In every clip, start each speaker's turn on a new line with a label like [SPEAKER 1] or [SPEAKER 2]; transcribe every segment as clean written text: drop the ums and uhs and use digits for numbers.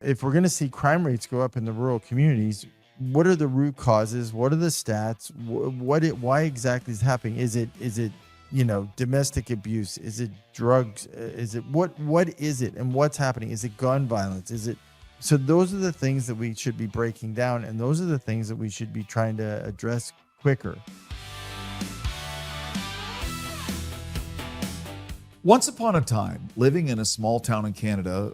[SPEAKER 1] If we're going to see crime rates go up in the rural communities, what are the root causes? What are the stats? Why exactly is happening? Is it domestic abuse? Is it drugs? Is it what is it, and what's happening? Is it gun violence? Is it So those are the things that we should be breaking down, and those are the things that we should be trying to address quicker.
[SPEAKER 2] Once upon a time, living in a small town in Canada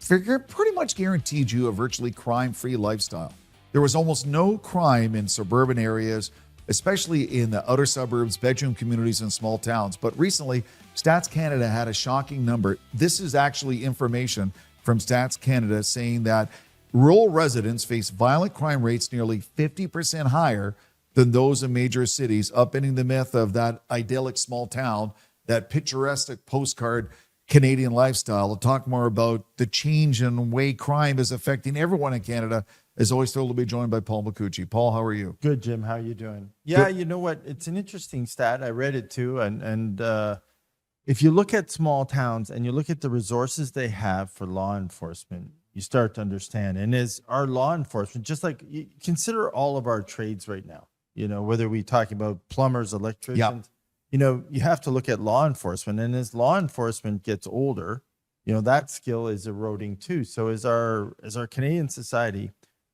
[SPEAKER 2] pretty much guaranteed you a virtually crime-free lifestyle. There was almost no crime in suburban areas, especially in the outer suburbs, bedroom communities, and small towns. But recently, Stats Canada had a shocking number. This is actually information from Stats Canada saying that rural residents face violent crime rates nearly 50% higher than those in major cities, upending the myth of that idyllic small town, that picturesque postcard Canadian lifestyle. To talk more about the change in way crime is affecting everyone in Canada, is always thrilled to be joined by Paul McCucci. Paul, how are you?
[SPEAKER 1] Good, Jim. How are you doing? Yeah,
[SPEAKER 2] Good.
[SPEAKER 1] you know what? It's an interesting stat. I read it too. And if you look at small towns and you look at the resources they have for law enforcement, you start to understand. And as our law enforcement, just like you consider all of our trades right now, whether we talking about plumbers, electricians, you have to look at law enforcement. And as law enforcement gets older, that skill is eroding too. So as our Canadian society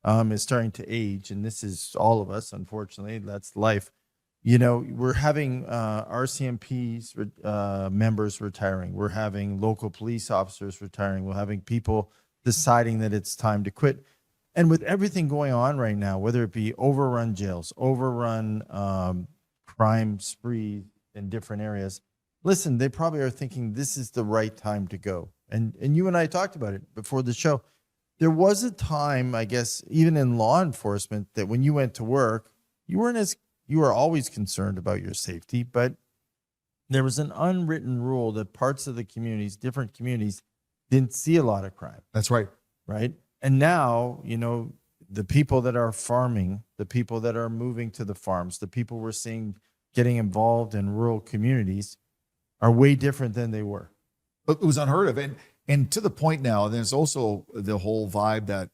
[SPEAKER 1] is starting to age, and this is all of us, unfortunately, that's life. We're having RCMPs members retiring. We're having local police officers retiring. We're having people deciding that it's time to quit. And with everything going on right now, whether it be overrun jails, overrun crime sprees in different areas, listen, they probably are thinking this is the right time to go. And you and I talked about it before the show. There was a time, I guess, even in law enforcement, that when you went to work, you were always concerned about your safety, but there was an unwritten rule that parts of the communities, different communities, didn't see a lot of crime.
[SPEAKER 2] That's right.
[SPEAKER 1] Right. And now, the people that are farming, the people that are moving to the farms, the people we're seeing getting involved in rural communities are way different than they were.
[SPEAKER 2] It was unheard of. And to the point now, there's also the whole vibe that,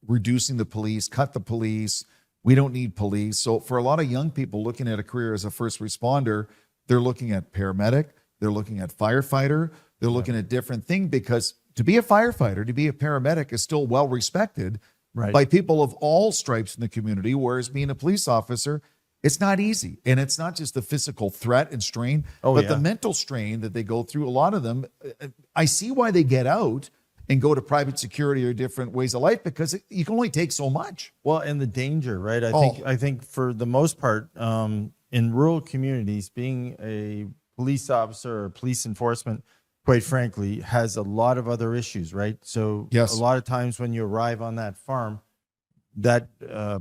[SPEAKER 2] reducing the police, cut the police. We don't need police. So for a lot of young people looking at a career as a first responder, they're looking at paramedic, they're looking at firefighter, they're looking at different things, because to be a firefighter, to be a paramedic is still well respected by people of all stripes in the community, whereas being a police officer, it's not easy. And it's not just the physical threat and strain, but the mental strain that they go through. A lot of them, I see why they get out and go to private security or different ways of life, because you can only take so much.
[SPEAKER 1] Well, and the danger, right? I think for the most part, in rural communities, being a police officer or police enforcement, quite frankly, has a lot of other issues, right? So a lot of times when you arrive on that farm, that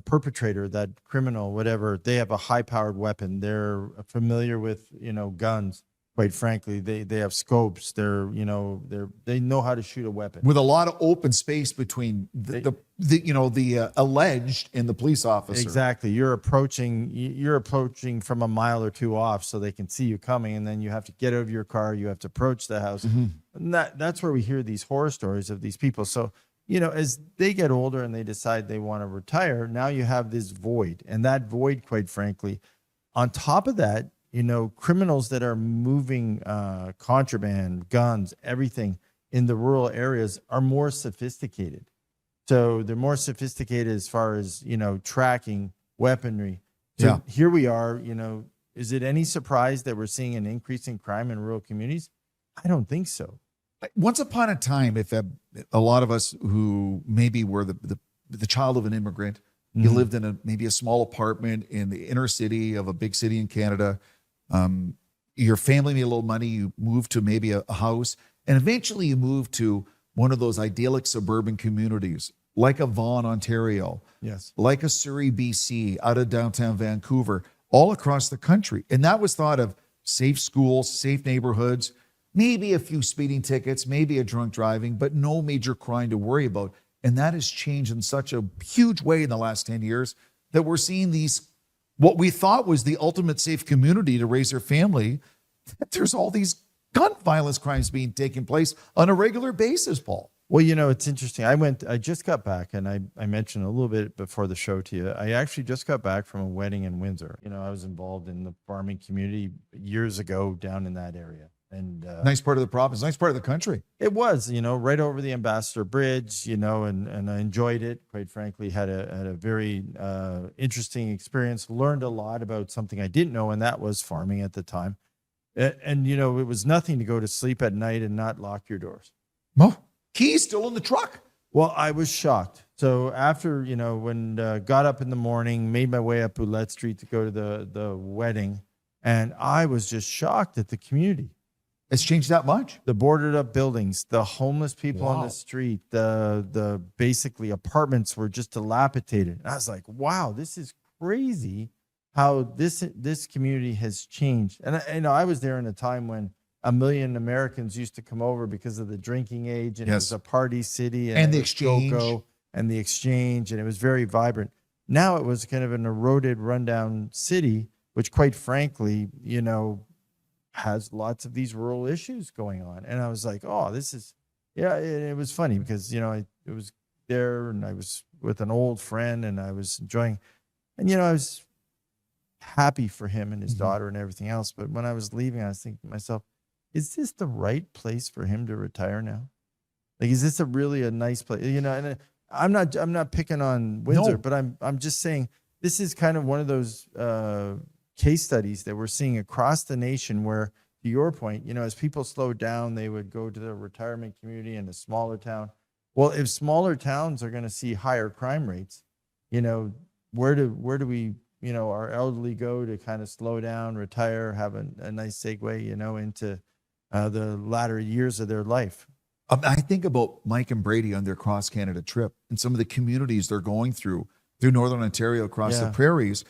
[SPEAKER 1] perpetrator, that criminal, whatever, they have a high-powered weapon. They're familiar with, guns. Quite frankly, they have scopes. They know how to shoot a weapon
[SPEAKER 2] with a lot of open space between the alleged and the police officer.
[SPEAKER 1] Exactly. You're approaching from a mile or two off, so they can see you coming, and then you have to get out of your car. You have to approach the house. Mm-hmm. And that's where we hear these horror stories of these people. So, as they get older and they decide they want to retire, now you have this void, and that void, quite frankly, on top of that, criminals that are moving contraband, guns, everything in the rural areas are more sophisticated. So they're more sophisticated as far as, tracking weaponry. So here we are, is it any surprise that we're seeing an increase in crime in rural communities? I don't think so.
[SPEAKER 2] Once upon a time, if a lot of us who maybe were the child of an immigrant, you lived in maybe a small apartment in the inner city of a big city in Canada, your family made a little money, you moved to maybe a house, and eventually you moved to one of those idyllic suburban communities, like a Vaughan, Ontario, like a Surrey, BC, out of downtown Vancouver, all across the country. And that was thought of safe schools, safe neighborhoods, maybe a few speeding tickets, maybe a drunk driving, but no major crime to worry about. And that has changed in such a huge way in the last 10 years that we're seeing these, what we thought was the ultimate safe community to raise their family, there's all these gun violence crimes being taking place on a regular basis, Paul.
[SPEAKER 1] Well, it's interesting. I just got back, and I mentioned a little bit before the show to you. I actually just got back from a wedding in Windsor. I was involved in the farming community years ago down in that area. And
[SPEAKER 2] Nice part of the province, nice part of the country.
[SPEAKER 1] it was, right over the Ambassador Bridge, and I enjoyed it. Quite frankly, had a very interesting experience. Learned a lot about something I didn't know, and that was farming at the time. And it was nothing to go to sleep at night and not lock your doors.
[SPEAKER 2] Oh, keys still in the truck.
[SPEAKER 1] Well, I was shocked. So after, when got up in the morning, made my way up Boulette Street to go to the wedding, and I was just shocked at the community.
[SPEAKER 2] It's changed that much.
[SPEAKER 1] The boarded up buildings, the homeless people on the street, the basically apartments were just dilapidated. And I was like, wow, this is crazy how this community has changed. And I was there in a time when 1 million Americans used to come over because of the drinking age, and it was a party city,
[SPEAKER 2] and the exchange,
[SPEAKER 1] and the exchange, and it was very vibrant. Now it was kind of an eroded, rundown city, which, quite frankly, has lots of these rural issues going on. And I was like, oh, this is, it was funny because, it was there, and I was with an old friend, and I was enjoying, and, I was happy for him and his daughter and everything else. But when I was leaving, I was thinking to myself, is this the right place for him to retire now? Like, is this really a nice place? And I'm not picking on Windsor, but I'm just saying this is kind of one of those case studies that we're seeing across the nation where, to your point, as people slowed down, they would go to the retirement community in a smaller town. Well, if smaller towns are going to see higher crime rates, where do we, our elderly go to kind of slow down, retire, have a nice segue, into the latter years of their life?
[SPEAKER 2] I think about Mike and Brady on their cross Canada trip and some of the communities they're going through Northern Ontario, across the prairies.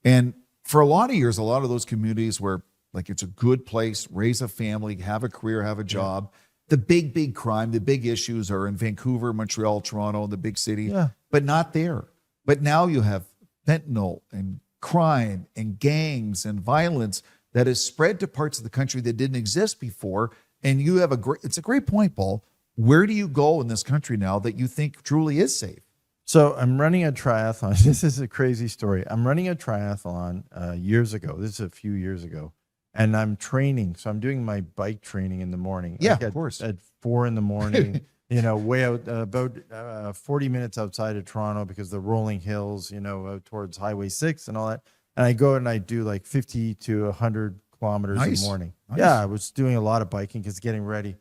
[SPEAKER 2] And for a lot of years, a lot of those communities were like, it's a good place, raise a family, have a career, have a job. The big crime, the big issues are in Vancouver, Montreal, Toronto, the big cities, but not there. But now you have fentanyl and crime and gangs and violence that has spread to parts of the country that didn't exist before. And you have it's a great point, Paul. Where do you go in this country now that you think truly is safe?
[SPEAKER 1] So I'm running a triathlon. This is a crazy story. I'm running a triathlon years ago. This is a few years ago. And I'm training. So I'm doing my bike training in the morning.
[SPEAKER 2] Yeah, of course.
[SPEAKER 1] At 4 a.m, way out, about 40 minutes outside of Toronto, because the rolling hills, out towards Highway 6 and all that. And I go and I do like 50 to 100 kilometers in the morning. Nice. Yeah, I was doing a lot of biking because getting ready.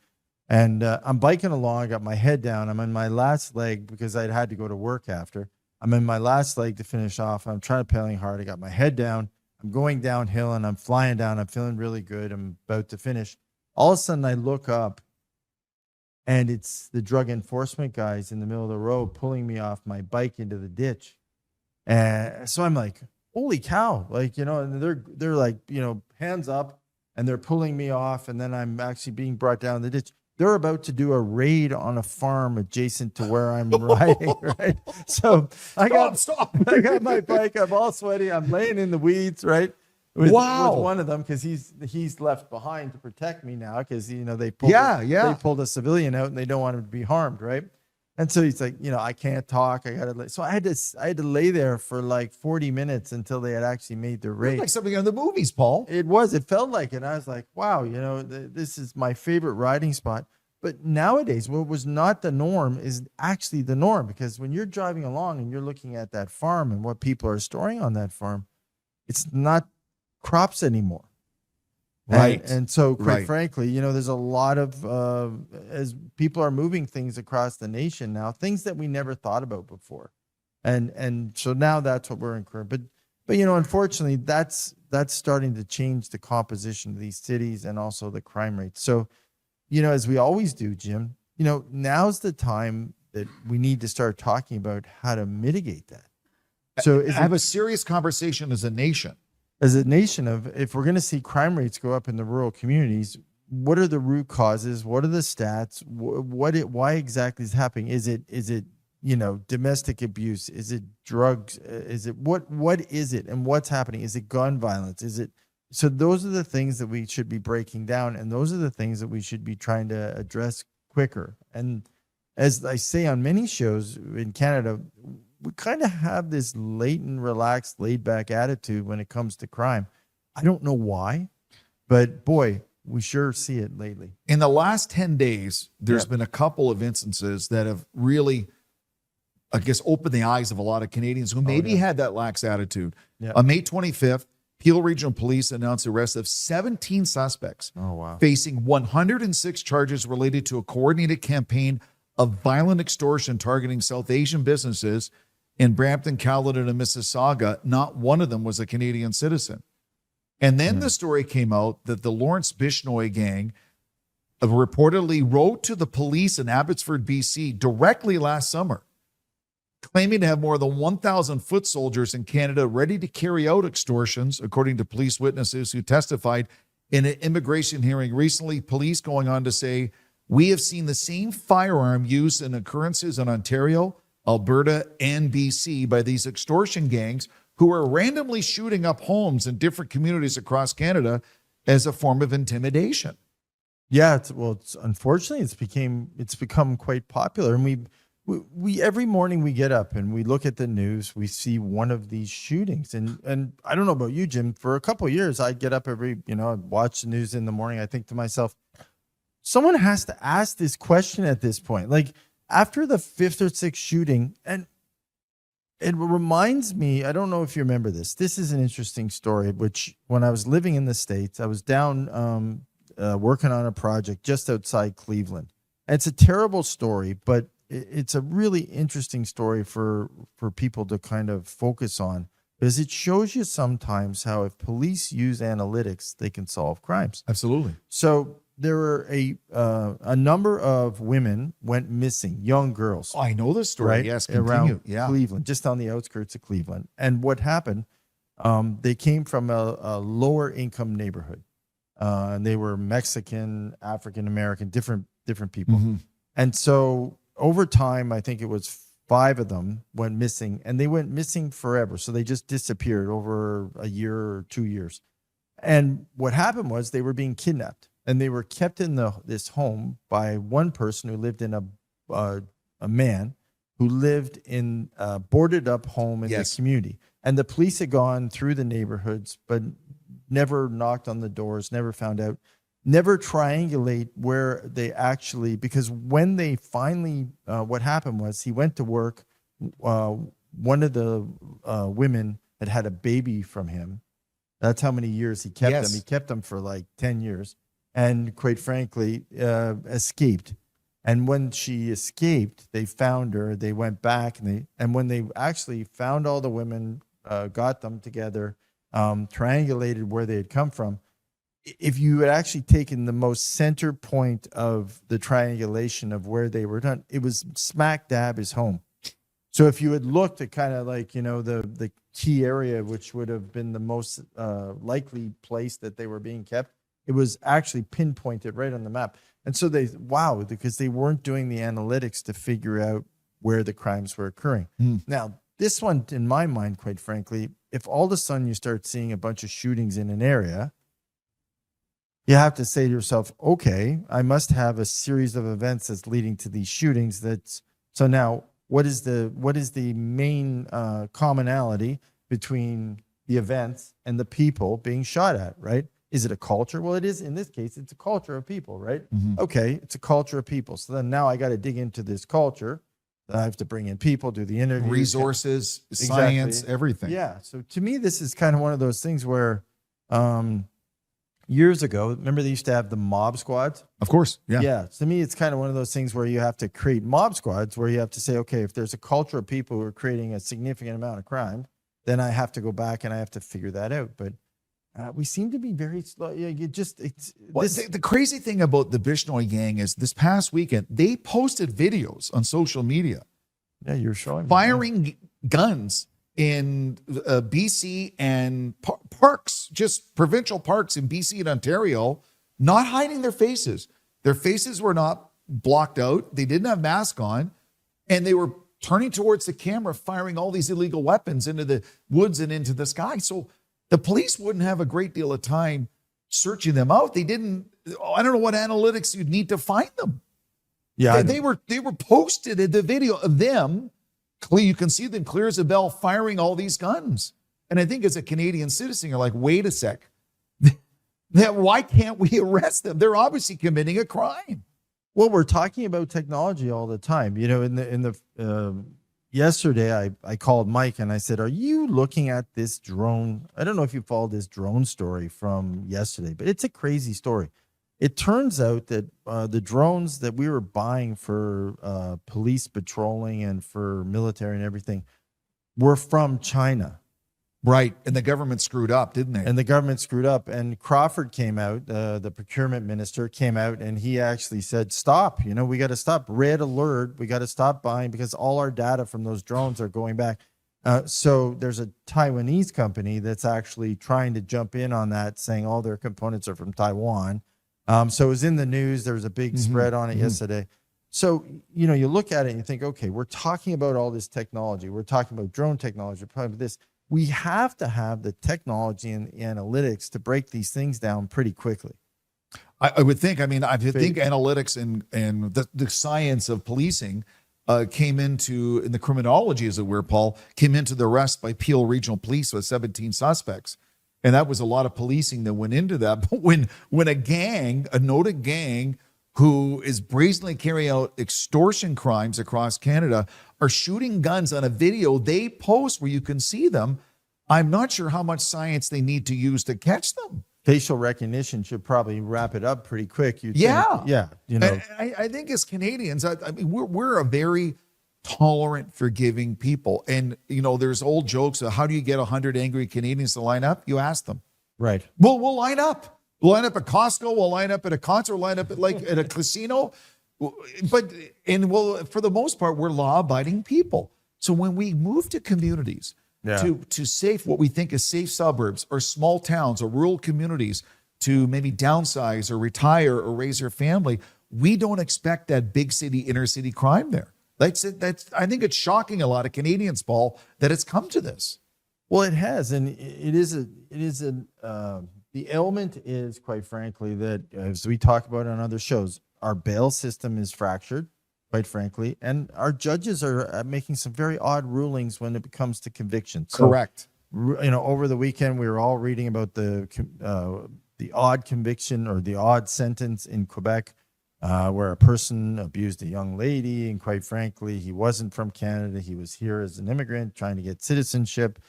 [SPEAKER 1] And I'm biking along. I got my head down. I'm in my last leg because I'd had to go to work after. I'm in my last leg to finish off. I'm trying to pedaling hard. I got my head down. I'm going downhill and I'm flying down. I'm feeling really good. I'm about to finish. All of a sudden, I look up and it's the drug enforcement guys in the middle of the road pulling me off my bike into the ditch. And so I'm like, holy cow. Like, and they're like, hands up, and they're pulling me off. And then I'm actually being brought down the ditch. They're about to do a raid on a farm adjacent to where I'm riding, right? So I got my bike. I'm all sweaty. I'm laying in the weeds, right? With one of them, because he's left behind to protect me now, because they pulled a civilian out and they don't want him to be harmed, right? And so he's like, I can't talk. I gotta. So I had to lay there for like 40 minutes until they had actually made their raid.
[SPEAKER 2] Like something on the movies, Paul.
[SPEAKER 1] It was. It felt like it. I was like, wow, this is my favorite riding spot. But nowadays, what was not the norm is actually the norm, because when you're driving along and you're looking at that farm and what people are storing on that farm, it's not crops anymore.
[SPEAKER 2] Right.
[SPEAKER 1] And so, quite frankly, there's a lot of, as people are moving things across the nation now, things that we never thought about before. And so now that's what we're incurring. But unfortunately, that's starting to change the composition of these cities and also the crime rates. So, as we always do, Jim, now's the time that we need to start talking about how to mitigate that. So
[SPEAKER 2] have a serious conversation as a nation.
[SPEAKER 1] Of, if we're going to see crime rates go up in the rural communities, what are the root causes? What are the stats? Why exactly is it happening? Is it domestic abuse? Is it drugs? Is it what is it, and what's happening? Is it gun violence? So those are the things that we should be breaking down, and those are the things that we should be trying to address quicker. And as I say on many shows in Canada, we kind of have this latent, relaxed, laid back attitude when it comes to crime. I don't know why, but boy, we sure see it lately.
[SPEAKER 2] In the last 10 days, there's
[SPEAKER 1] Yep.
[SPEAKER 2] been a couple of instances that have really, I guess, opened the eyes of a lot of Canadians who maybe had that lax attitude.
[SPEAKER 1] Yep.
[SPEAKER 2] On May 25th, Peel Regional Police announced the arrest of 17 suspects
[SPEAKER 1] Oh, wow.
[SPEAKER 2] facing 106 charges related to a coordinated campaign of violent extortion targeting South Asian businesses in Brampton, Caledon, and Mississauga. Not one of them was a Canadian citizen. And then the story came out that the Lawrence Bishnoi gang reportedly wrote to the police in Abbotsford, BC directly last summer, claiming to have more than 1,000 foot soldiers in Canada ready to carry out extortions, according to police witnesses who testified in an immigration hearing recently. Police going on to say, we have seen the same firearm used in occurrences in Ontario, Alberta, and BC by these extortion gangs who are randomly shooting up homes in different communities across Canada as a form of intimidation.
[SPEAKER 1] Yeah, it's unfortunately it's become quite popular, and we every morning we get up and we look at the news, we see one of these shootings, and I don't know about you, Jim. For a couple of years, I'd get up I'd watch the news in the morning. I think to myself, someone has to ask this question at this point, like after the fifth or sixth shooting, and it reminds me, I don't know if you remember this. This is an interesting story, which when I was living in the States, I was down working on a project just outside Cleveland. And it's a terrible story, but it's a really interesting story for people to kind of focus on, because it shows you sometimes how if police use analytics, they can solve crimes.
[SPEAKER 2] Absolutely.
[SPEAKER 1] So there were a number of women went missing, young girls.
[SPEAKER 2] Oh, I know this story.
[SPEAKER 1] Right?
[SPEAKER 2] Yes, continue.
[SPEAKER 1] Around
[SPEAKER 2] Yeah.
[SPEAKER 1] Cleveland, just on the outskirts of Cleveland. And what happened, they came from a lower income neighborhood. And they were Mexican, African-American, different people.
[SPEAKER 2] Mm-hmm.
[SPEAKER 1] And so over time, I think it was 5 of them went missing, and they went missing forever. So they just disappeared over a year or 2 years. And what happened was they were being kidnapped, and they were kept in this home by one person who lived in a man who lived in a boarded up home in the community. And the police had gone through the neighborhoods, but never knocked on the doors, never found out, never triangulate where they actually, because when they finally, what happened was he went to work. One of the women had a baby from him. That's how many years he kept them. He kept them for like 10 years. And quite frankly, escaped. And when she escaped, they found her. They went back, and when they actually found all the women, got them together, triangulated where they had come from. If you had actually taken the most center point of the triangulation of where they were done, it was smack dab his home. So if you had looked at kind of like, the key area, which would have been the most likely place that they were being kept, it was actually pinpointed right on the map. And so because they weren't doing the analytics to figure out where the crimes were occurring. Now, this one, in my mind, quite frankly, if all of a sudden you start seeing a bunch of shootings in an area, you have to say to yourself, okay, I must have a series of events that's leading to these shootings. So now what is the main commonality between the events and the people being shot at, right? Is it a culture? Well, it is. In this case, it's a culture of people, right?
[SPEAKER 2] Mm-hmm.
[SPEAKER 1] Okay, it's a culture of people. So then now I got to dig into this culture. I have to bring in people, do the interviews.
[SPEAKER 2] Resources, science, everything.
[SPEAKER 1] Yeah. So to me, this is kind of one of those things where years ago, remember they used to have the mob squads?
[SPEAKER 2] Of course. Yeah.
[SPEAKER 1] Yeah. To me, it's kind of one of those things where you have to create mob squads where you have to say, okay, if there's a culture of people who are creating a significant amount of crime, then I have to go back and I have to figure that out. But we seem to be very slow. Yeah,
[SPEAKER 2] The crazy thing about the Bishnoi gang is this past weekend, they posted videos on social media.
[SPEAKER 1] Yeah, you're showing
[SPEAKER 2] firing guns in BC and parks, just provincial parks in BC and Ontario, not hiding their faces. Their faces were not blocked out. They didn't have masks on, and they were turning towards the camera, firing all these illegal weapons into the woods and into the sky. So the police wouldn't have a great deal of time searching them out. They didn't, I don't know what analytics you'd need to find them.
[SPEAKER 1] Yeah,
[SPEAKER 2] They were posted in the video of them. You can see them clear as a bell firing all these guns. And I think as a Canadian citizen, you're like, wait a sec. Why can't we arrest them? They're obviously committing a crime.
[SPEAKER 1] well, we're talking about technology all the time. You know, in the yesterday, I called Mike and I said, "Are you looking at this drone? I don't know if you followed this drone story from yesterday, but it's a crazy story. It turns out that the drones that we were buying for police patrolling and for military and everything were from China."
[SPEAKER 2] Right. And the government screwed up, didn't they?
[SPEAKER 1] And the government screwed up. And Crawford came out, the procurement minister came out, and he actually said, stop, you know, we got to stop. Red alert. We got to stop buying because all our data from those drones are going back. So there's a Taiwanese company that's actually trying to jump in on that, saying all their components are from Taiwan. So it was in the news. There was a big spread on it yesterday. So, you know, you look at it and you think, okay, we're talking about all this technology. We're talking about drone technology. We're talking about this. We have to have the technology and the analytics to break these things down pretty quickly.
[SPEAKER 2] I would think. I mean, I think analytics and the science of policing came into, in the criminology, as it were, Paul, came into the arrest by Peel Regional Police with 17 suspects. And that was a lot of policing that went into that. But when a noted gang who is brazenly carrying out extortion crimes across Canada are shooting guns on a video they post where you can see them, I'm not sure how much science they need to use to catch them.
[SPEAKER 1] Facial recognition should probably wrap it up pretty quick.
[SPEAKER 2] Yeah.
[SPEAKER 1] You know,
[SPEAKER 2] And I think as Canadians, I mean, we're a very tolerant, forgiving people. And, you know, there's old jokes of how do you get 100 angry Canadians to line up? You ask them.
[SPEAKER 1] right.
[SPEAKER 2] Well, we'll line up. We'll line up at Costco. We'll line up at a concert. We'll line up at a casino. But for the most part, we're law-abiding people. So when we move to communities, to safe, what we think is safe suburbs or small towns or rural communities, to maybe downsize or retire or raise their family, we don't expect that big city, inner city crime there. I think it's shocking a lot of Canadians, Paul, that it's come to this.
[SPEAKER 1] Well, it has, and the element is, quite frankly, that as we talk about on other shows, our bail system is fractured, quite frankly, and our judges are making some very odd rulings when it comes to conviction. So,
[SPEAKER 2] Correct.
[SPEAKER 1] you know, over the weekend we were all reading about the odd conviction or the odd sentence in Quebec, where a person abused a young lady, and quite frankly, he wasn't from Canada. He was here as an immigrant trying to get citizenship.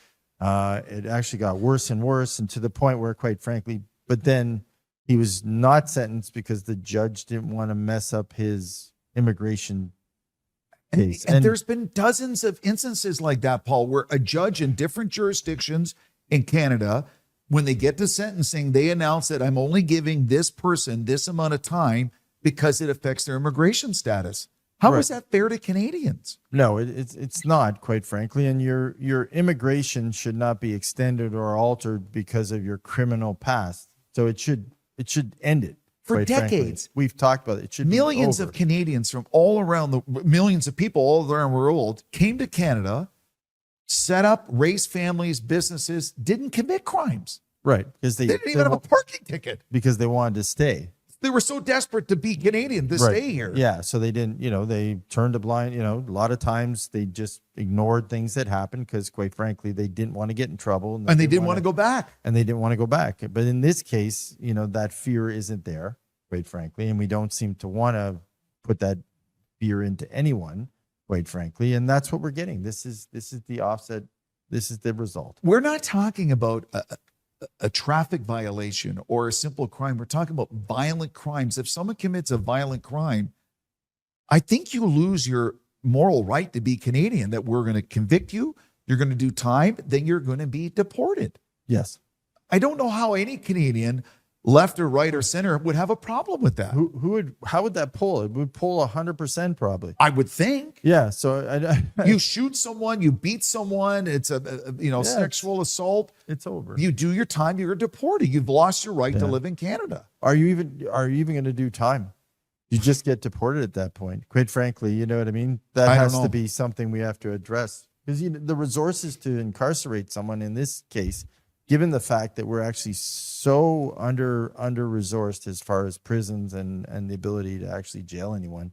[SPEAKER 1] It actually got worse and worse, and to the point where, quite frankly, but then he was not sentenced because the judge didn't want to mess up his immigration case.
[SPEAKER 2] And there's been dozens of instances like that, Paul, where a judge in different jurisdictions in Canada, when they get to sentencing, they announce that I'm only giving this person this amount of time because it affects their immigration status. How is that fair to Canadians?
[SPEAKER 1] No, it's not, quite frankly. And your immigration should not be extended or altered because of your criminal past. So it should end it.
[SPEAKER 2] For decades.
[SPEAKER 1] Frankly. We've talked about it. It should
[SPEAKER 2] millions
[SPEAKER 1] be over.
[SPEAKER 2] of Canadians from all around millions of people all around the world came to Canada, set up, raised families, businesses, didn't commit crimes.
[SPEAKER 1] Right. Because
[SPEAKER 2] they didn't even have a parking ticket.
[SPEAKER 1] Because they wanted to stay.
[SPEAKER 2] They were so desperate to be Canadian to stay here.
[SPEAKER 1] Yeah. So they didn't, they turned a blind, a lot of times they just ignored things that happened because, quite frankly, they didn't want to get in trouble.
[SPEAKER 2] And they didn't want to go back.
[SPEAKER 1] And they didn't want to go back. But in this case, that fear isn't there, quite frankly. And we don't seem to want to put that fear into anyone, quite frankly. And that's what we're getting. This is the offset. This is the result.
[SPEAKER 2] We're not talking about a traffic violation or a simple crime. We're talking about violent crimes. If someone commits a violent crime, I think you lose your moral right to be Canadian, that we're going to convict you, you're going to do time, then you're going to be deported.
[SPEAKER 1] Yes.
[SPEAKER 2] I don't know how any Canadian, left or right or center, would have a problem with that.
[SPEAKER 1] How would that pull? It would pull 100% probably.
[SPEAKER 2] I would think.
[SPEAKER 1] Yeah. So
[SPEAKER 2] you shoot someone, you beat someone, it's sexual assault.
[SPEAKER 1] It's over.
[SPEAKER 2] You do your time, you're deported. You've lost your right to live in Canada.
[SPEAKER 1] Are you even going to do time? You just get deported at that point. Quite frankly, you know what I mean? That has to be something we have to address, because the resources to incarcerate someone in this case, given the fact that we're actually so under resourced as far as prisons and the ability to actually jail anyone,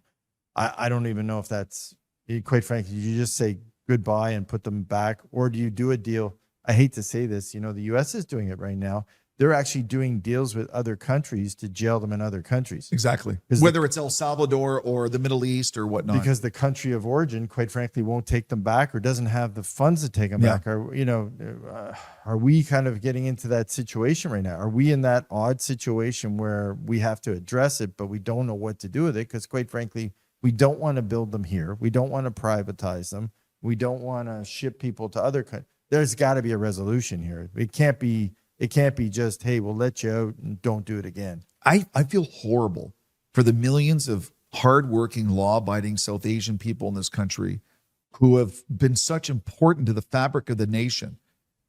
[SPEAKER 1] I don't even know if that's, quite frankly, you just say goodbye and put them back, or do you do a deal? I hate to say this, the U.S. is doing it right now. They're actually doing deals with other countries to jail them in other countries.
[SPEAKER 2] Exactly. Whether it's El Salvador or the Middle East or whatnot.
[SPEAKER 1] Because the country of origin, quite frankly, won't take them back or doesn't have the funds to take them back. Are we kind of getting into that situation right now? Are we in that odd situation where we have to address it, but we don't know what to do with it? Because quite frankly, we don't want to build them here. We don't want to privatize them. We don't want to ship people to other countries. There's got to be a resolution here. It can't be just, hey, we'll let you out and don't do it again.
[SPEAKER 2] I feel horrible for the millions of hardworking, law-abiding South Asian people in this country who have been such important to the fabric of the nation,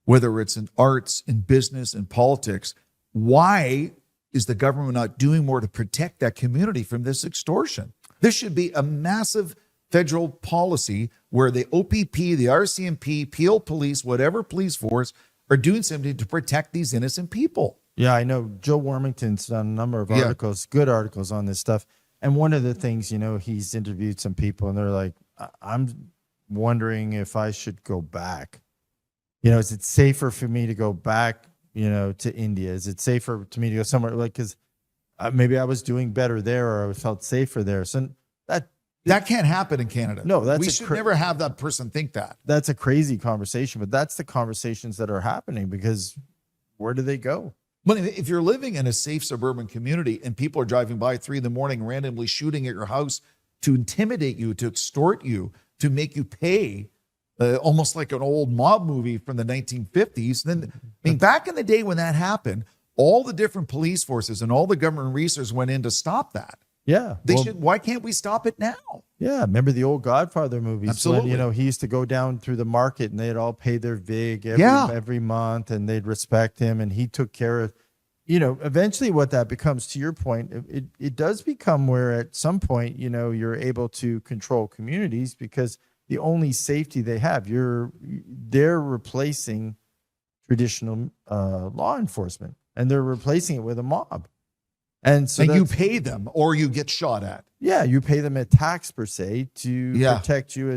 [SPEAKER 2] whether it's in arts, in business, in politics. Why is the government not doing more to protect that community from this extortion? This should be a massive federal policy where the OPP, the RCMP, Peel Police, whatever police force are doing something to protect these innocent people.
[SPEAKER 1] Yeah, I know Joe Warmington's done a number of articles, good articles on this stuff. And one of the things, he's interviewed some people and they're like, I'm wondering if I should go back. Is it safer for me to go back, to India? Is it safer to me to go somewhere because maybe I was doing better there or I felt safer there. So
[SPEAKER 2] that can't happen in Canada.
[SPEAKER 1] No,
[SPEAKER 2] we should never have that person think that.
[SPEAKER 1] That's a crazy conversation, but that's the conversations that are happening because where do they go?
[SPEAKER 2] But if you're living in a safe suburban community and people are driving by 3 a.m, randomly shooting at your house to intimidate you, to extort you, to make you pay, almost like an old mob movie from the 1950s, then back in the day when that happened, all the different police forces and all the government resources went in to stop that.
[SPEAKER 1] Yeah.
[SPEAKER 2] Why can't we stop it now?
[SPEAKER 1] Yeah. Remember the old Godfather movies?
[SPEAKER 2] Absolutely.
[SPEAKER 1] When, he used to go down through the market and they'd all pay their vig every month and they'd respect him and he took care of, eventually what that becomes, to your point, it does become where at some point, you're able to control communities because the only safety they have, they're replacing traditional law enforcement and they're replacing it with a mob. And so
[SPEAKER 2] you pay them or you get shot at.
[SPEAKER 1] Yeah, you pay them a tax per se to protect you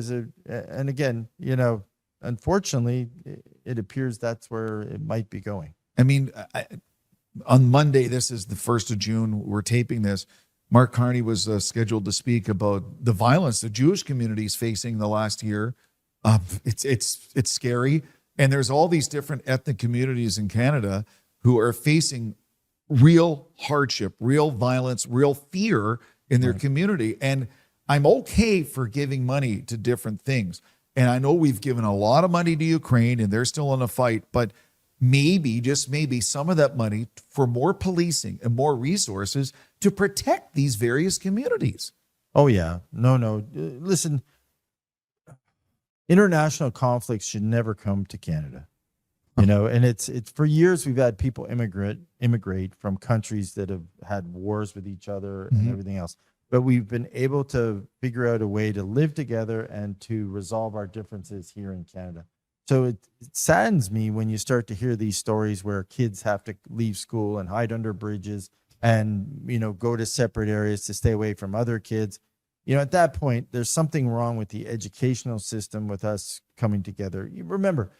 [SPEAKER 1] and again, unfortunately, it appears that's where it might be going.
[SPEAKER 2] On Monday, this is the 1st of June, we're taping this. Mark Carney was scheduled to speak about the violence the Jewish community is facing the last year. It's scary. And there's all these different ethnic communities in Canada who are facing real hardship, real violence, real fear in their community. And I'm okay for giving money to different things. And I know we've given a lot of money to Ukraine and they're still in a fight, but maybe, just maybe, some of that money for more policing and more resources to protect these various communities.
[SPEAKER 1] Oh, yeah. No. Listen, international conflicts should never come to Canada. And it's for years we've had people immigrate from countries that have had wars with each other and everything else. But we've been able to figure out a way to live together and to resolve our differences here in Canada. So it saddens me when you start to hear these stories where kids have to leave school and hide under bridges and, go to separate areas to stay away from other kids. At that point, there's something wrong with the educational system with us coming together. You remember,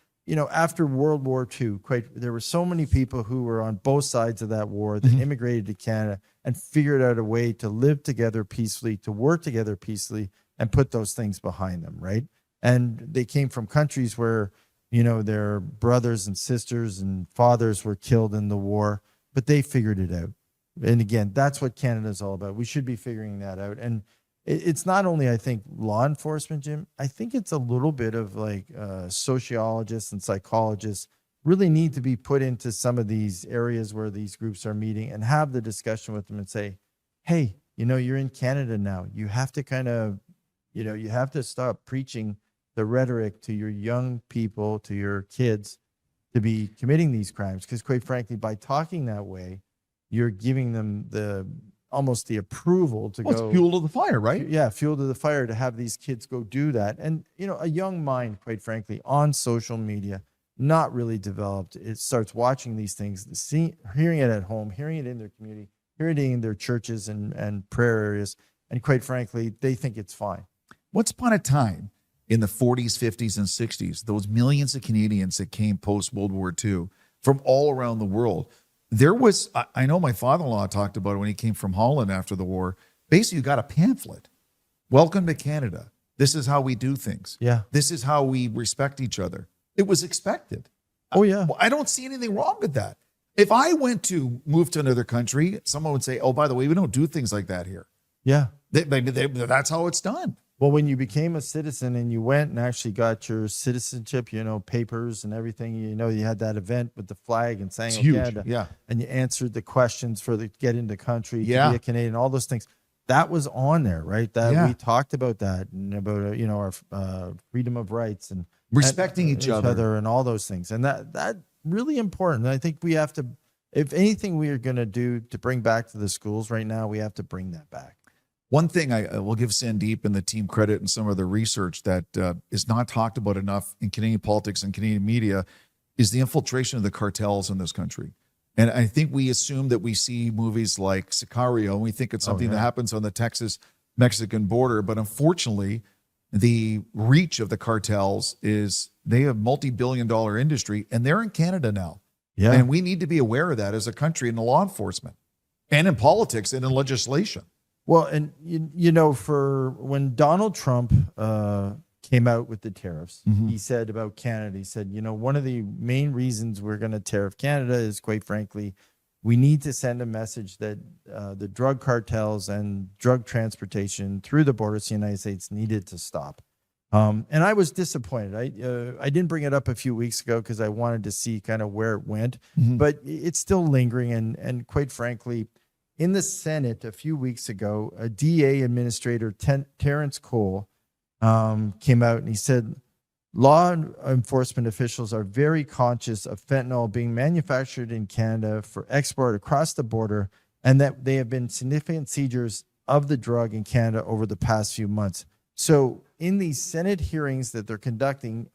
[SPEAKER 1] after World War II, there were so many people who were on both sides of that war that immigrated to Canada and figured out a way to live together peacefully, to work together peacefully, and put those things behind them, right? And they came from countries where, their brothers and sisters and fathers were killed in the war, but they figured it out. And again, that's what Canada is all about. We should be figuring that out. And it's not only, I think, law enforcement, Jim. I think it's a little bit of like sociologists and psychologists really need to be put into some of these areas where these groups are meeting and have the discussion with them and say, hey, you're in Canada now. You have to kind of, you have to stop preaching the rhetoric to your young people, to your kids, to be committing these crimes. Because quite frankly, by talking that way, you're giving them almost the approval to go.
[SPEAKER 2] It's fuel to the fire, right?
[SPEAKER 1] Yeah, fuel to the fire to have these kids go do that. And, a young mind, quite frankly, on social media, not really developed, it starts watching these things, hearing it at home, hearing it in their community, hearing it in their churches and prayer areas. And quite frankly, they think it's fine.
[SPEAKER 2] Once upon a time in the 40s, 50s, and 60s, those millions of Canadians that came post World War II from all around the world, there was, I know my father-in-law talked about it when he came from Holland after the war. Basically, you got a pamphlet. Welcome to Canada. This is how we do things.
[SPEAKER 1] Yeah.
[SPEAKER 2] This is how we respect each other. It was expected.
[SPEAKER 1] Oh, yeah.
[SPEAKER 2] I don't see anything wrong with that. If I went to move to another country, someone would say, oh, by the way, we don't do things like that here.
[SPEAKER 1] Yeah.
[SPEAKER 2] That's how it's done.
[SPEAKER 1] Well, when you became a citizen and you went and actually got your citizenship, papers and everything, you had that event with the flag and saying,
[SPEAKER 2] It's huge.
[SPEAKER 1] Canada,
[SPEAKER 2] Yeah.
[SPEAKER 1] and you answered the questions for the get into country,
[SPEAKER 2] Yeah.
[SPEAKER 1] to be a Canadian, all those things. That was on there, right? That
[SPEAKER 2] Yeah.
[SPEAKER 1] we talked about that and about, our freedom of rights and
[SPEAKER 2] Respecting each other.
[SPEAKER 1] and all those things. And that really important. And I think we have to, if anything we are going to do to bring back to the schools right now, we have to bring that back.
[SPEAKER 2] One thing I will give Sandeep and the team credit and some of the research that is not talked about enough in Canadian politics and Canadian media is the infiltration of the cartels in this country. And I think we assume that we see movies like Sicario and we think it's something that happens on the Texas-Mexican border. But unfortunately, the reach of the cartels is they have multi-billion-dollar industry and they're in Canada now.
[SPEAKER 1] Yeah.
[SPEAKER 2] And we need to be aware of that as a country in the law enforcement and in politics and in legislation.
[SPEAKER 1] Well, and for when Donald Trump came out with the tariffs, he said about Canada, he said, one of the main reasons we're going to tariff Canada is, quite frankly, we need to send a message that the drug cartels and drug transportation through the border to the United States needed to stop. And I was disappointed. I didn't bring it up a few weeks ago because I wanted to see kind of where it went, but it's still lingering. And quite frankly, in the Senate a few weeks ago, a DA administrator, Terrence Cole, came out and he said, law enforcement officials are very conscious of fentanyl being manufactured in Canada for export across the border, and that they have been significant seizures of the drug in Canada over the past few months. So in these Senate hearings that they're conducting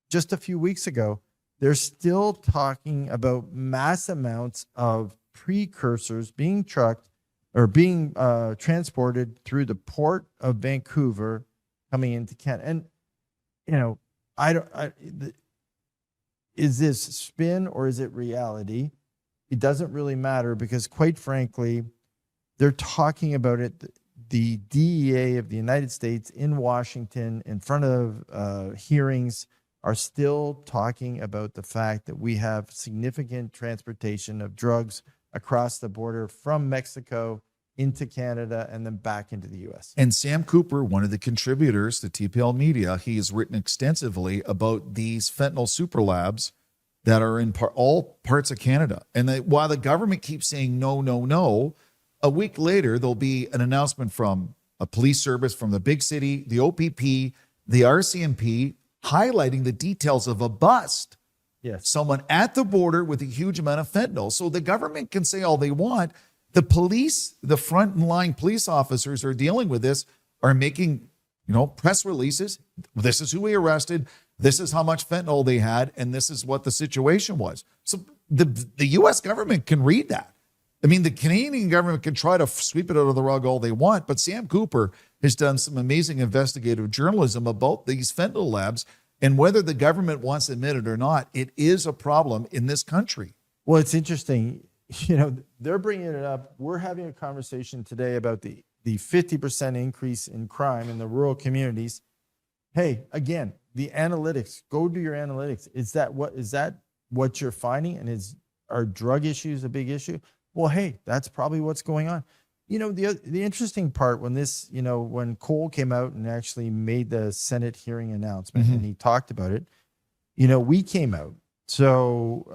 [SPEAKER 1] just a few weeks ago, they're still talking about mass amounts of precursors being trucked or being transported through the port of Vancouver coming into Canada. And, is this spin or is it reality? It doesn't really matter because, quite frankly, they're talking about it. The DEA of the United States in Washington in front of hearings are still talking about the fact that we have significant transportation of drugs across the border from Mexico into Canada and then back into the U.S.
[SPEAKER 2] And Sam Cooper, one of the contributors to TPL Media, he has written extensively about these fentanyl superlabs that are in all parts of Canada. And while the government keeps saying no, no, no, a week later, there'll be an announcement from a police service from the big city, the OPP, the RCMP, highlighting the details of a bust.
[SPEAKER 1] Yes.
[SPEAKER 2] Someone at the border with a huge amount of fentanyl. So the government can say all they want. The police, the front line police officers who are dealing with this are making, press releases. This is who we arrested. This is how much fentanyl they had. And this is what the situation was. So the U.S. government can read that. I mean, the Canadian government can try to sweep it under the rug all they want. But Sam Cooper has done some amazing investigative journalism about these fentanyl labs. And whether the government wants to admit it or not, it is a problem in this country.
[SPEAKER 1] Well, it's interesting. They're bringing it up. We're having a conversation today about the 50% increase in crime in the rural communities. Hey, again, the analytics. Go do your analytics. Is that what you're finding? And are drug issues a big issue? Well, hey, that's probably what's going on. The interesting part when this, when Cole came out and actually made the Senate hearing announcement and he talked about it, we came out. So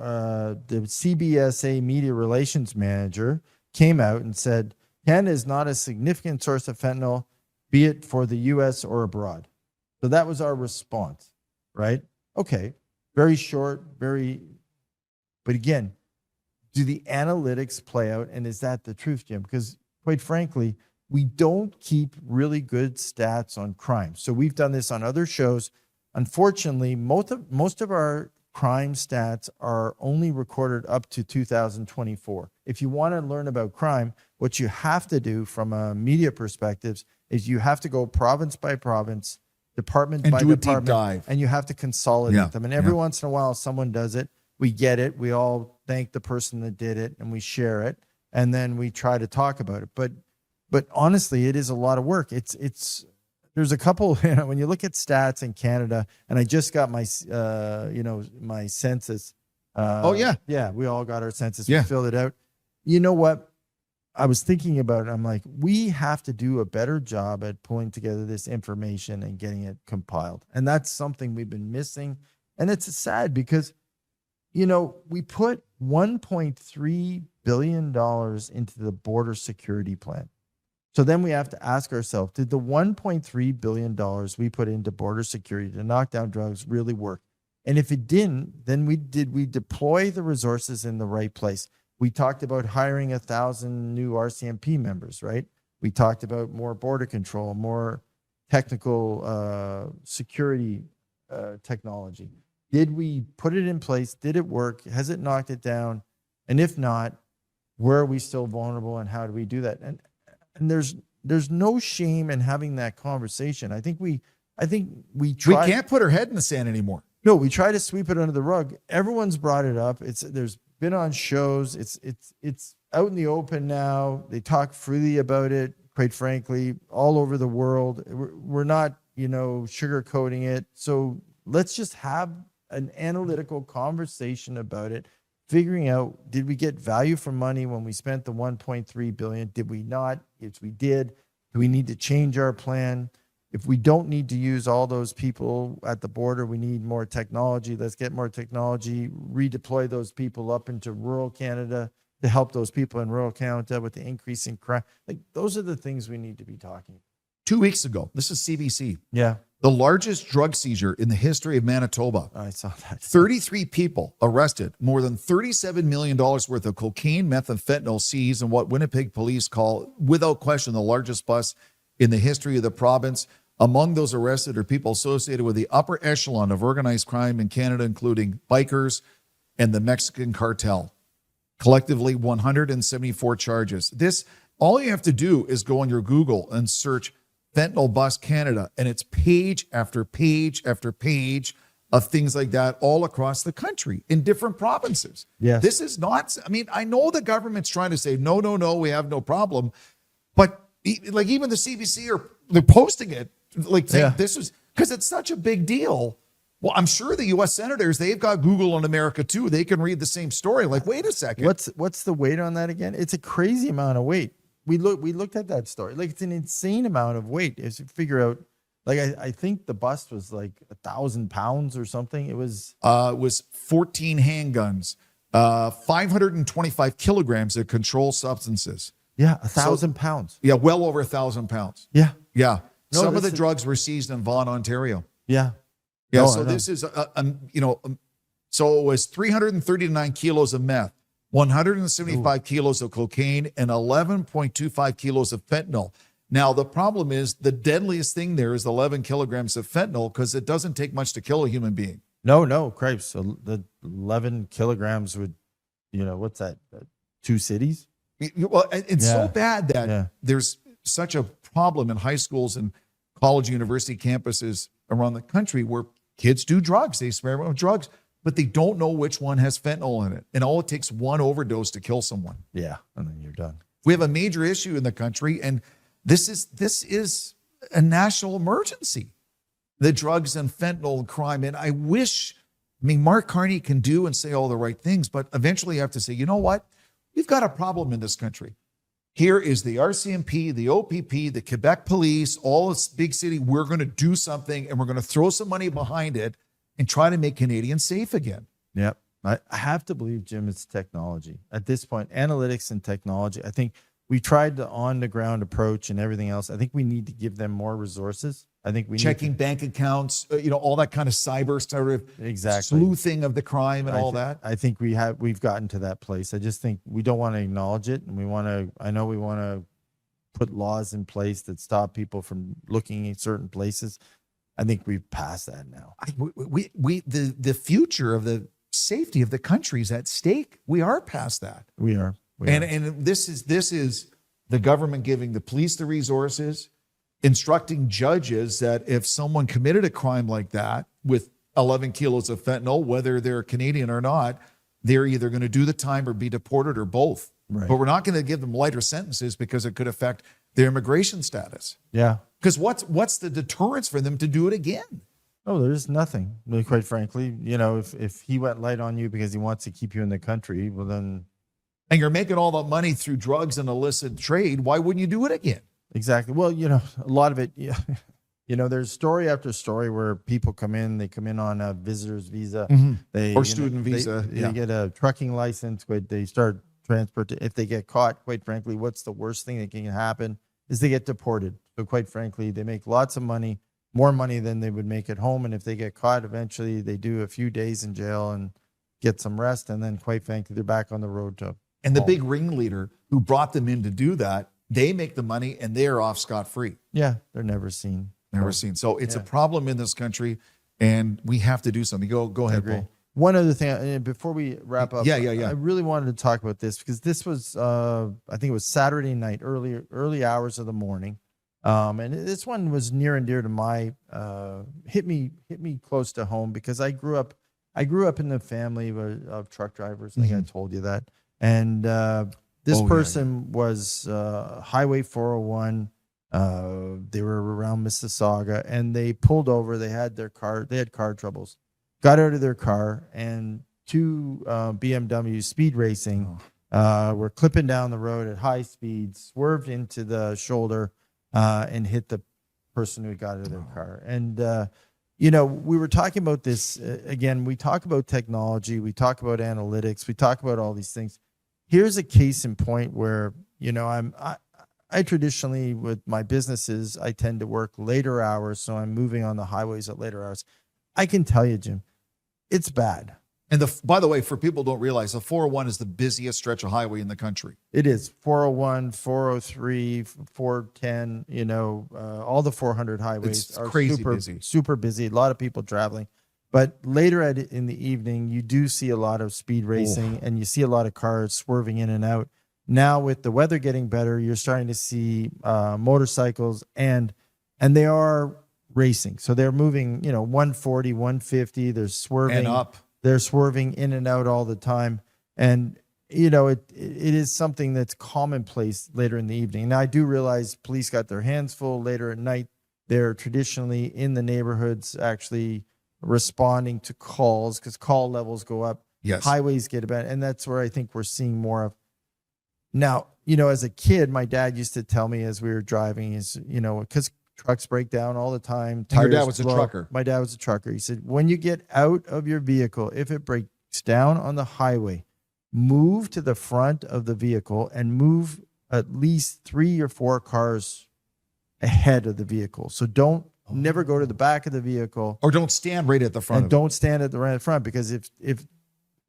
[SPEAKER 1] the CBSA media relations manager came out and said, Canada is not a significant source of fentanyl, be it for the U.S. or abroad. So that was our response, right? Okay, very short, but again, do the analytics play out? And is that the truth, Jim? Because quite frankly, we don't keep really good stats on crime. So we've done this on other shows. Unfortunately, most of our crime stats are only recorded up to 2024. if you want to learn about crime, what you have to do from a media perspective is you have to go province by province, department
[SPEAKER 2] And
[SPEAKER 1] by
[SPEAKER 2] do a deep
[SPEAKER 1] department,
[SPEAKER 2] dive.
[SPEAKER 1] and you have to consolidate them. And every once in a while, someone does it. We get it. We all thank the person that did it, and we share it, and then we try to talk about it. But honestly, it is a lot of work. There's a couple, when you look at stats in Canada, and I just got my, my census. Yeah, we all got our census.
[SPEAKER 2] Yeah.
[SPEAKER 1] We filled it out. You know what? I was thinking about it. I'm like, we have to do a better job at pulling together this information and getting it compiled. And that's something we've been missing. And it's sad because, we put $1.3 billion into the border security plan. So then we have to ask ourselves, did the $1.3 billion we put into border security to knock down drugs really work? And if it didn't, then we deploy the resources in the right place? We talked about hiring 1,000 new RCMP members, right? We talked about more border control, more technical security technology. Did we put it in place? Did it work? Has it knocked it down? And if not, where are we still vulnerable and how do we do that? And there's no shame in having that conversation. I think we try.
[SPEAKER 2] We can't put our head in the sand anymore.
[SPEAKER 1] No, we try to sweep it under the rug. Everyone's brought it up. There's been on shows. It's out in the open now. They talk freely about it, quite frankly, all over the world. We're not, sugarcoating it. So let's just have an analytical conversation about it, figuring out, did we get value for money when we spent the 1.3 billion? Did we not? If we did, do we need to change our plan? If we don't need to use all those people at the border, we need more technology. Let's get more technology, redeploy those people up into rural Canada to help those people in rural Canada with the increase in crime. Like, those are the things we need to be talking about.
[SPEAKER 2] 2 weeks ago, this is CBC.
[SPEAKER 1] Yeah.
[SPEAKER 2] The largest drug seizure in the history of Manitoba.
[SPEAKER 1] I saw that.
[SPEAKER 2] 33 people arrested, more than $37 million worth of cocaine, meth, and fentanyl seized in what Winnipeg police call, without question, the largest bust in the history of the province. Among those arrested are people associated with the upper echelon of organized crime in Canada, including bikers and the Mexican cartel. Collectively, 174 charges. All you have to do is go on your Google and search Fentanyl Bust Canada, and it's page after page after page of things like that all across the country in different provinces.
[SPEAKER 1] Yes.
[SPEAKER 2] This is not, I know the government's trying to say, no, we have no problem. But even the CBC they're posting it, this is, because it's such a big deal. Well, I'm sure the U.S. senators, they've got Google in America too. They can read the same story. Like, wait a second.
[SPEAKER 1] What's the weight on that again? It's a crazy amount of weight. We looked at that story. Like, it's an insane amount of weight. As you figure out, like, I think the bust was like 1,000 pounds or something. It was
[SPEAKER 2] 14 handguns, 525 kilograms of controlled substances.
[SPEAKER 1] Yeah, 1,000 pounds.
[SPEAKER 2] Yeah, well over 1,000 pounds.
[SPEAKER 1] Yeah.
[SPEAKER 2] Yeah.
[SPEAKER 1] No,
[SPEAKER 2] Some of the drugs were seized in Vaughan, Ontario.
[SPEAKER 1] Yeah.
[SPEAKER 2] Yeah.
[SPEAKER 1] No,
[SPEAKER 2] So this is, so it was 339 kilos of meth, 175 kilos of cocaine, and 11.25 kilos of fentanyl. Now, the problem is the deadliest thing there is 11 kilograms of fentanyl, because it doesn't take much to kill a human being.
[SPEAKER 1] No, cripes. So the 11 kilograms would, what's that? 2 cities?
[SPEAKER 2] Well, it's so bad that there's such a problem in high schools and college university campuses around the country where kids do drugs. They experiment with drugs, but they don't know which one has fentanyl in it. And all it takes one overdose to kill someone.
[SPEAKER 1] Yeah, and then you're done.
[SPEAKER 2] We have a major issue in the country, and this is a national emergency. The drugs and fentanyl crime. And I wish, Mark Carney can do and say all the right things, but eventually you have to say, you know what? We've got a problem in this country. Here is the RCMP, the OPP, the Quebec police, all this big city. We're going to do something, and we're going to throw some money behind it and try to make Canadians safe again.
[SPEAKER 1] Yep. I have to believe, Jim, it's technology. At this point, analytics and technology. I think we tried the on-the-ground approach and everything else. I think we need to give them more resources. I think we
[SPEAKER 2] checking bank accounts, all that kind of cyber sort of sleuthing of the crime and all that.
[SPEAKER 1] I think we've gotten to that place. I just think we don't want to acknowledge it, and we want to put laws in place that stop people from looking at certain places. I think we've passed that now.
[SPEAKER 2] The future of the safety of the country is at stake. We are past that.
[SPEAKER 1] We are.
[SPEAKER 2] And this is the government giving the police the resources, instructing judges that if someone committed a crime like that with 11 kilos of fentanyl, whether they're Canadian or not, they're either going to do the time or be deported or both.
[SPEAKER 1] Right.
[SPEAKER 2] But we're not going to give them lighter sentences because it could affect their immigration status.
[SPEAKER 1] Yeah.
[SPEAKER 2] Because what's the deterrence for them to do it again?
[SPEAKER 1] Oh, there's nothing. Really, quite frankly, if he went light on you because he wants to keep you in the country, well then.
[SPEAKER 2] And you're making all that money through drugs and illicit trade. Why wouldn't you do it again?
[SPEAKER 1] Exactly. Well, a lot of it, there's story after story where people come in on a visitor's visa,
[SPEAKER 2] Or student visa.
[SPEAKER 1] They get a trucking license, but they start transport. If they get caught, quite frankly, what's the worst thing that can happen is they get deported. So quite frankly, they make lots of money, more money than they would make at home. And if they get caught, eventually they do a few days in jail and get some rest. And then quite frankly, they're back on the road to
[SPEAKER 2] And the big ringleader who brought them in to do that, they make the money and they're off scot-free.
[SPEAKER 1] Yeah, they're never seen.
[SPEAKER 2] Never seen. So it's a problem in this country, and we have to do something. Go ahead, Paul.
[SPEAKER 1] One other thing, before we wrap up,
[SPEAKER 2] Yeah.
[SPEAKER 1] I really wanted to talk about this because this was, I think it was Saturday night, early hours of the morning, and this one was near and dear to my, hit me close to home because I grew up in the family of truck drivers. I think I told you that, and this person was Highway 401. They were around Mississauga and they pulled over. They had car troubles, got out of their car, and two BMW speed racing were clipping down the road at high speed, swerved into the shoulder and hit the person who got out of their car. And we were talking about this again. We talk about technology, we talk about analytics, we talk about all these things. Here's a case in point where I traditionally, with my businesses, I tend to work later hours, so I'm moving on the highways at later hours. I can tell you, Jim, it's bad.
[SPEAKER 2] And by the way, for people who don't realize, the 401 is the busiest stretch of highway in the country.
[SPEAKER 1] It is 401, 403, 410. All the 400 highways
[SPEAKER 2] It's
[SPEAKER 1] are
[SPEAKER 2] crazy busy.
[SPEAKER 1] Super busy. A lot of people traveling. But later in the evening, you do see a lot of speed racing, and you see a lot of cars swerving in and out. Now with the weather getting better, you're starting to see motorcycles and they are racing. So they're moving, 140, 150. They're swerving
[SPEAKER 2] And up.
[SPEAKER 1] They're swerving in and out all the time. And, it is something that's commonplace later in the evening. Now I do realize police got their hands full later at night. They're traditionally in the neighborhoods actually responding to calls because call levels go up.
[SPEAKER 2] Yes.
[SPEAKER 1] Highways get bad. And that's where I think we're seeing more of. Now, as a kid, my dad used to tell me as we were driving because trucks break down all the time.
[SPEAKER 2] Your dad was a trucker.
[SPEAKER 1] My dad was a trucker. He said, when you get out of your vehicle, if it breaks down on the highway, move to the front of the vehicle and move at least 3 or 4 cars ahead of the vehicle. So never go to the back of the vehicle.
[SPEAKER 2] Or don't stand right at the front.
[SPEAKER 1] And don't stand at the right front because if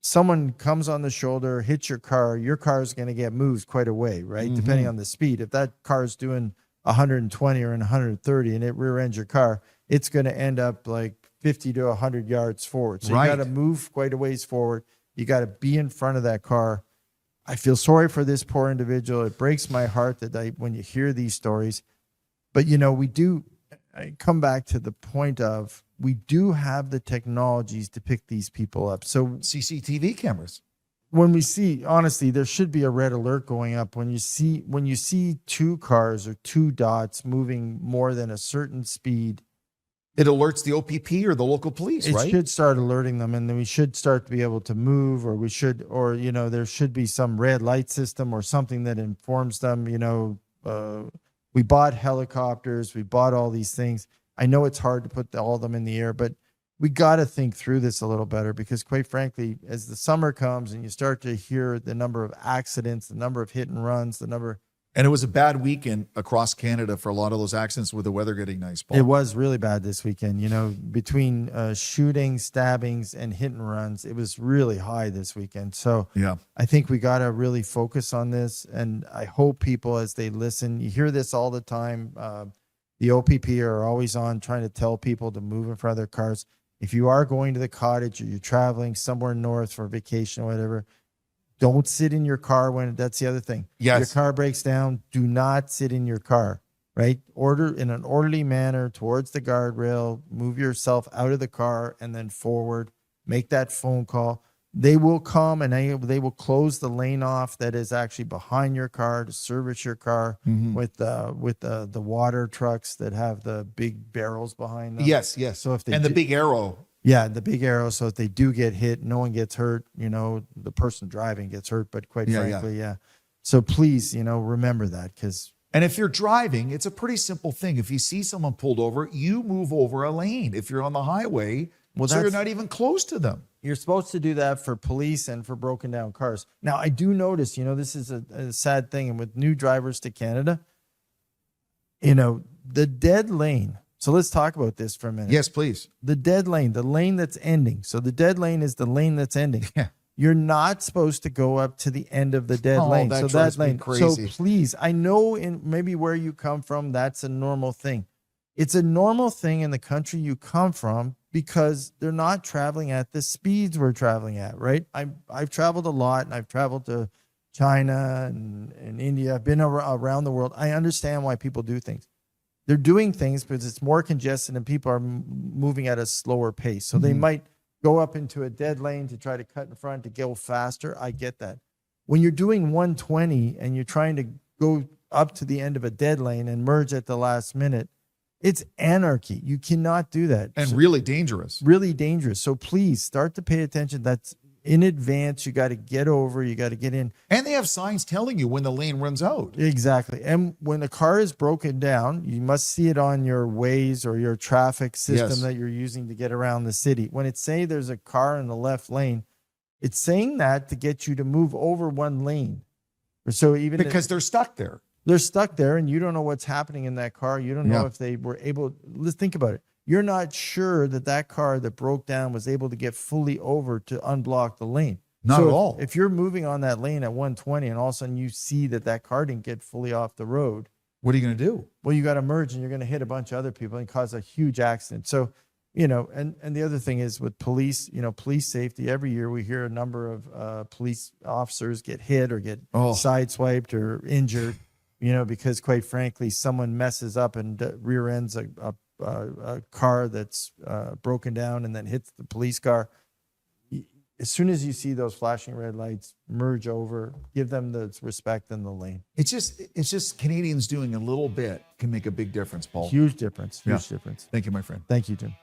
[SPEAKER 1] someone comes on the shoulder, hits your car is going to get moved quite a way, right? Depending on the speed. If that car is doing 120 or 130 and it rear ends your car, it's going to end up like 50 to 100 yards forward. So you got to move quite a ways forward. You got to be in front of that car. I feel sorry for this poor individual. It breaks my heart when you hear these stories. But, I come back to the point of we do have the technologies to pick these people up. So
[SPEAKER 2] CCTV cameras.
[SPEAKER 1] When we see, honestly, there should be a red alert going up when you see 2 cars or 2 dots moving more than a certain speed.
[SPEAKER 2] It alerts the OPP or the local police, right?
[SPEAKER 1] It should start alerting them, and then we should start to be able to move, or there should be some red light system or something that informs them. We bought helicopters, we bought all these things. I know it's hard to put all of them in the air, but we got to think through this a little better because, quite frankly, as the summer comes and you start to hear the number of accidents, the number of hit and runs,
[SPEAKER 2] And it was a bad weekend across Canada for a lot of those accidents with the weather getting nice, Paul.
[SPEAKER 1] It was really bad this weekend. Between shootings, stabbings, and hit and runs, it was really high this weekend. So
[SPEAKER 2] yeah,
[SPEAKER 1] I think we got to really focus on this. And I hope people, as they listen, you hear this all the time. The OPP are always on trying to tell people to move in front of their cars. If you are going to the cottage or you're traveling somewhere north for vacation or whatever, Don't sit in your car when that's the other thing.
[SPEAKER 2] Yes.
[SPEAKER 1] Your car breaks down. Do not sit in your car, right? Order in an orderly manner towards the guardrail, move yourself out of the car and then forward, make that phone call. They will come and they will close the lane off that is actually behind your car to service your car with the water trucks that have the big barrels behind them.
[SPEAKER 2] Yes.
[SPEAKER 1] So if they
[SPEAKER 2] the big arrow.
[SPEAKER 1] yeah, the big arrow. So if they do get hit, no one gets hurt. The person driving gets hurt, but quite frankly, yeah. So please, remember that because.
[SPEAKER 2] And if you're driving, it's a pretty simple thing. If you see someone pulled over, you move over a lane. If you're on the highway, so you're not even close to them.
[SPEAKER 1] You're supposed to do that for police and for broken down cars. Now, I do notice, this is a sad thing. And with new drivers to Canada, the dead lane. So let's talk about this for a minute.
[SPEAKER 2] Yes, please.
[SPEAKER 1] The dead lane, the lane that's ending. So the dead lane is the lane that's ending.
[SPEAKER 2] Yeah.
[SPEAKER 1] You're not supposed to go up to the end of the dead lane.
[SPEAKER 2] That
[SPEAKER 1] so
[SPEAKER 2] drives
[SPEAKER 1] that
[SPEAKER 2] me
[SPEAKER 1] lane.
[SPEAKER 2] crazy.
[SPEAKER 1] So please, I know in maybe where you come from, that's a normal thing. It's a normal thing in the country you come from because they're not traveling at the speeds we're traveling at, right? I've traveled a lot and I've traveled to China and India. I've been around the world. I understand why people do things. They're doing things because it's more congested and people are moving at a slower pace. So they might go up into a dead lane to try to cut in front to go faster. I get that. When you're doing 120 and you're trying to go up to the end of a dead lane and merge at the last minute, it's anarchy. You cannot do that.
[SPEAKER 2] And really dangerous.
[SPEAKER 1] Really dangerous. So please start to pay attention. That's in advance. You got to get over. You got to get in.
[SPEAKER 2] And they have signs telling you when the lane runs out.
[SPEAKER 1] Exactly. And when a car is broken down, you must see it on your Waze or your traffic system that you're using to get around the city. When it's saying there's a car in the left lane, it's saying that to get you to move over one lane. So even
[SPEAKER 2] because they're stuck there.
[SPEAKER 1] They're stuck there and you don't know what's happening in that car. You don't know if they were able. Let's think about it. You're not sure that car that broke down was able to get fully over to unblock the lane.
[SPEAKER 2] Not at all.
[SPEAKER 1] If you're moving on that lane at 120 and all of a sudden you see that car didn't get fully off the road,
[SPEAKER 2] what are you going to do?
[SPEAKER 1] Well, you got to merge and you're going to hit a bunch of other people and cause a huge accident. So, and the other thing is with police, police safety, every year we hear a number of police officers get hit or get sideswiped or injured, because quite frankly, someone messes up and rear ends a car that's broken down and then hits the police car. As soon as you see those flashing red lights, merge over, give them the respect in the lane.
[SPEAKER 2] It's just Canadians doing a little bit can make a big difference, Paul.
[SPEAKER 1] Huge difference. Huge difference.
[SPEAKER 2] Thank you, my friend.
[SPEAKER 1] Thank you, Jim.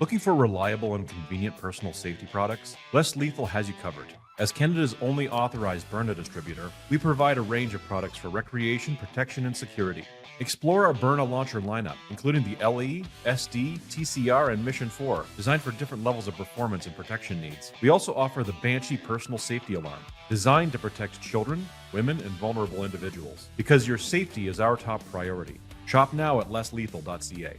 [SPEAKER 3] Looking for reliable and convenient personal safety products? Less Lethal has you covered. As Canada's only authorized Byrna distributor, we provide a range of products for recreation, protection, and security. Explore our Byrna launcher lineup, including the LE, SD, TCR, and Mission 4, designed for different levels of performance and protection needs. We also offer the Banshee personal safety alarm, designed to protect children, women, and vulnerable individuals. Because your safety is our top priority. Shop now at lesslethal.ca.